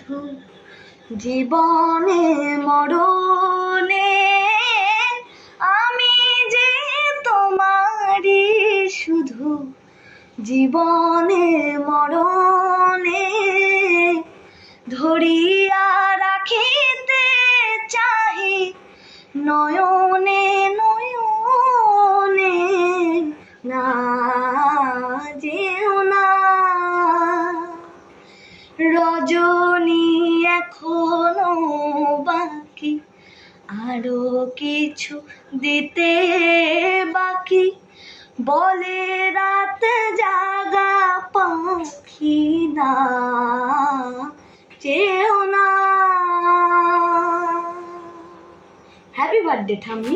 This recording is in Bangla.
শুধু জীবনে মরণে আমি যে তোমারই শুধু জীবনে মরণে ধরিয়া রাখিতে চাহি নয়নে নয়নে না যেও না রজনী এখনো বাকি আরো কিছু দিতে বাকি বলে রাত জাগা পাখি না যেও না। হ্যাপি বার্থডে ঠাম্মি।